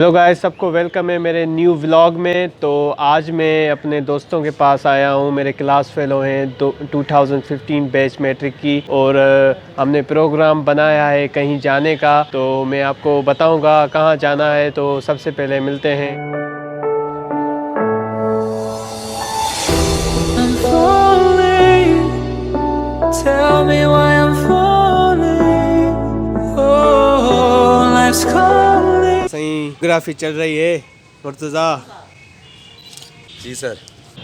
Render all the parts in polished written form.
Hello guys, सबको welcome है मेरे न्यू व्लॉग में। तो आज मैं अपने दोस्तों के पास आया हूँ। मेरे क्लास फेलो हैं 2015 बैच मैट्रिक की, और हमने प्रोग्राम बनाया है कहीं जाने का। तो मैं आपको बताऊँगा कहाँ जाना है। तो सबसे पहले मिलते हैं। Tell me why I'm falling. Oh, life's calling. सही ग्राफी चल रही है मुर्तज़ा जी सर।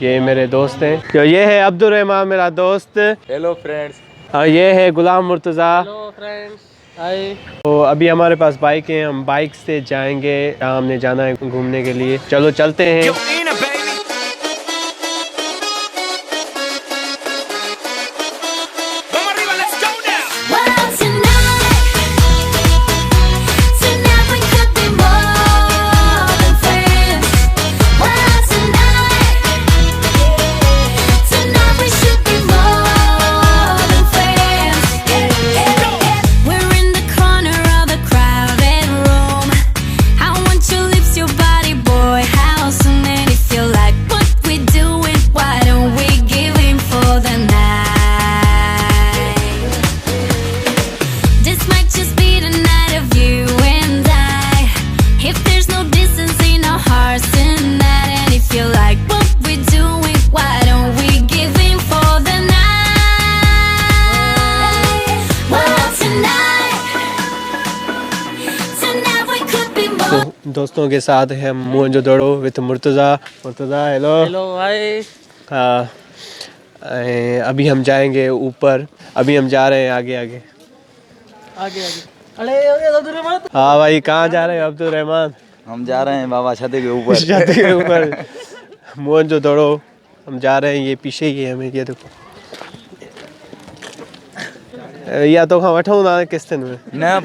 ये मेरे दोस्त हैं। तो ये है अब्दुल रहमान मेरा दोस्त। Hello friends. और ये है गुलाम मुर्तज़ा। हेलो फ्रेंड्स, हाय। तो अभी हमारे पास बाइक है, हम बाइक से जाएंगे जहाँ हमने जाना है घूमने के लिए। चलो चलते हैं। दोस्तों के साथ है हम Mohenjodaro with Murtaza. Hello hello hi. हाँ, अभी हम जाएंगे ऊपर। अभी हम जा रहे हैं आगे आगे आगे आगे। अरे अब्दुल रहमान। हाँ भाई, कहाँ जा रहे हैं अब्दुल रहमान? हम जा रहे हैं बाबा छत के ऊपर। छत के ऊपर मोहनजोदड़ो हम जा रहे हैं। ये पीछे ही है हमें, ये देखो। या तो हम वठूं ना किस दिन में ना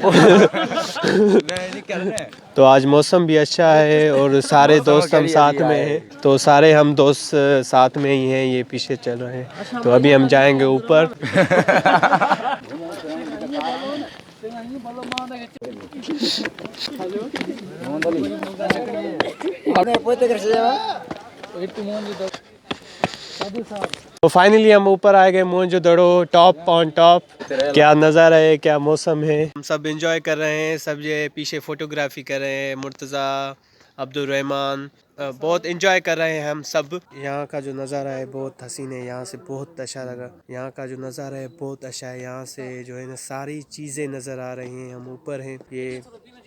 तो आज मौसम भी अच्छा है और सारे दोस्त हम साथ में हैं। तो सारे हम दोस्त साथ में ही हैं। ये पीछे चल रहे हैं। तो अभी हम जाएंगे ऊपर। तो फाइनली हम ऊपर आ गए मोहनजोदड़ो, टॉप ऑन टॉप। क्या नज़ारा है, क्या मौसम है। हम सब एंजॉय कर रहे हैं। सब ये पीछे फोटोग्राफी कर रहे हैं। मुर्तज़ा, अब्दुल रहमान बहुत एंजॉय कर रहे हैं हम सब। यहाँ का जो नज़ारा है बहुत हसीन है। यहाँ से बहुत अच्छा लगा। यहाँ का जो नज़ारा है बहुत अच्छा है। यहाँ से जो है ना सारी चीज़ें नज़र आ रही हैं। हम ऊपर हैं। ये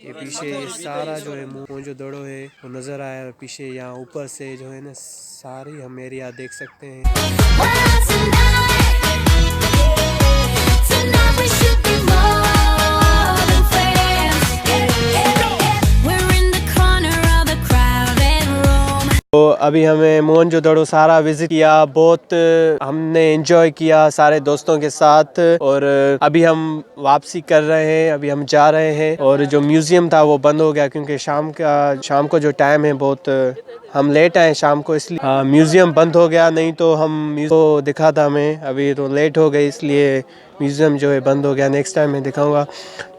पीछे ये सारा जो है मोहनजोदड़ो है वो नज़र आया पीछे। यहाँ ऊपर से जो है ना सारी हम एरिया देख सकते हैं। तो अभी हमें मोहनजोदड़ो सारा विजिट किया, बहुत हमने एंजॉय किया सारे दोस्तों के साथ। और अभी हम वापसी कर रहे हैं। अभी हम जा रहे हैं। और जो म्यूज़ियम था वो बंद हो गया क्योंकि शाम को जो टाइम है बहुत हम लेट आए शाम को, इसलिए म्यूज़ियम बंद हो गया। नहीं तो हम तो दिखा था हमें, अभी तो लेट हो गई इसलिए म्यूज़ियम जो है बंद हो गया। नेक्स्ट टाइम मैं दिखाऊंगा।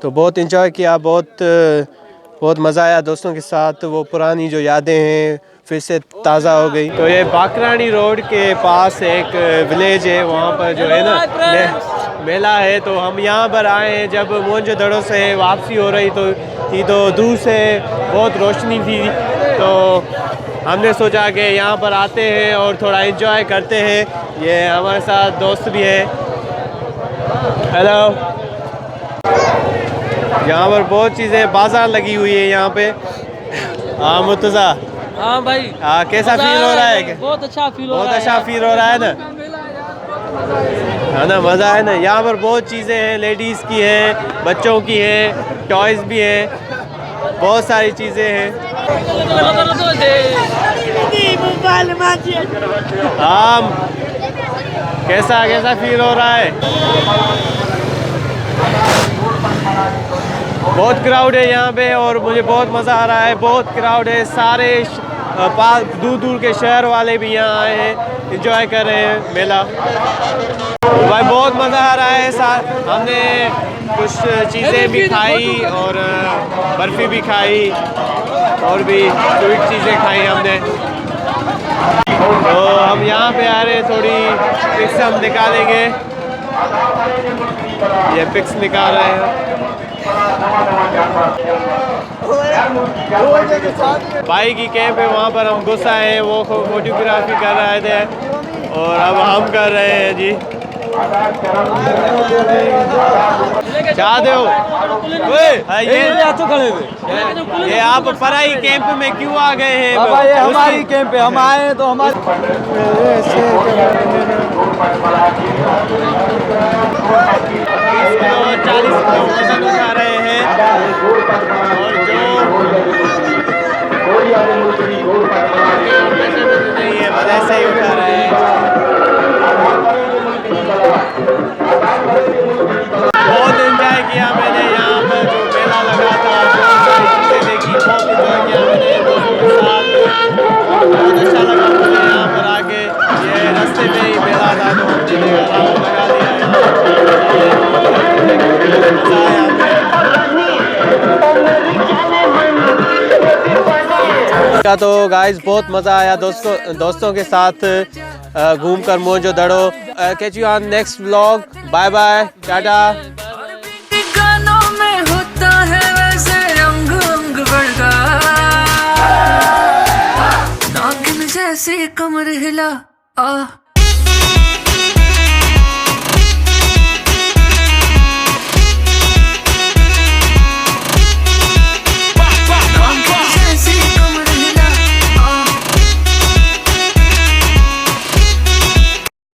तो बहुत एंजॉय किया, बहुत मज़ा आया दोस्तों के साथ। वो पुरानी जो यादें हैं फिर से ताज़ा हो गई। तो ये बाकरानी रोड के पास एक विलेज है, वहाँ पर जो है ना मेला है। तो हम यहाँ पर आए हैं। जब मोहनजोदड़ो से वापसी हो रही तो दूर से बहुत रोशनी थी। तो हमने सोचा कि यहाँ पर आते हैं और थोड़ा एंजॉय करते हैं। ये हमारे साथ दोस्त भी है। हेलो। यहाँ पर बहुत चीज़ें बाजार लगी हुई है यहाँ पे। हाँ मुर्तज़ा। हाँ भाई। हाँ, कैसा फील हो रहा है? बहुत अच्छा फील हो रहा है। बहुत अच्छा फील हो रहा है ना, है ना? मज़ा है ना। यहाँ पर बहुत चीज़ें हैं, लेडीज़ की है, बच्चों की है, टॉयज़ भी है, बहुत सारी चीज़ें हैं। हाँ, कैसा फील हो रहा है? बहुत क्राउड है यहाँ पे और मुझे बहुत मज़ा आ रहा है। बहुत क्राउड है, सारे दूर दूर के शहर वाले भी यहाँ आए हैं, एंजॉय कर रहे हैं मेला। भाई बहुत मज़ा आ रहा है। हमने कुछ चीज़ें भी खाई और बर्फ़ी भी खाई। और भी स्वीट चीज़ें खाई हमने। तो हम यहाँ पे आ रहे हैं, थोड़ी पिक्स हम निकालेंगे। ये पिक्स निकाल रहे हैं। भाई की कैंप है, वहाँ पर हम घुस आए हैं, वो फोटोग्राफी कर रहे थे और अब हम कर रहे हैं जी। चाहते हो ये आप पराई कैंप में क्यों आ गए हैं? बाबा ये हमारी कैंप है, हम आए हैं तो हमारे 40 किलो वजन उठा रहे हैं और जो नहीं है बस ऐसे ही उठा रहे हैं। बहुत एंजॉय किया मैंने यहाँ पर, जो मेला लगा था, बहुत सारी चीज़ें देखी, बहुत एंजॉय किया मैंने दोस्तों के साथ। बहुत अच्छा लगा मुझे यहाँ पर आके। ये रास्ते में ही मेला था तो हमने लगा दिया यहाँ। मज़ा आया हमें। तो गाइस बहुत मज़ा आया दोस्तों के साथ घूमकर Mohenjodaro. Catch you on next vlog. Bye bye, tata. गानों में होता है वैसे रंग रंग बड़का, नागिन जैसे कमर हिला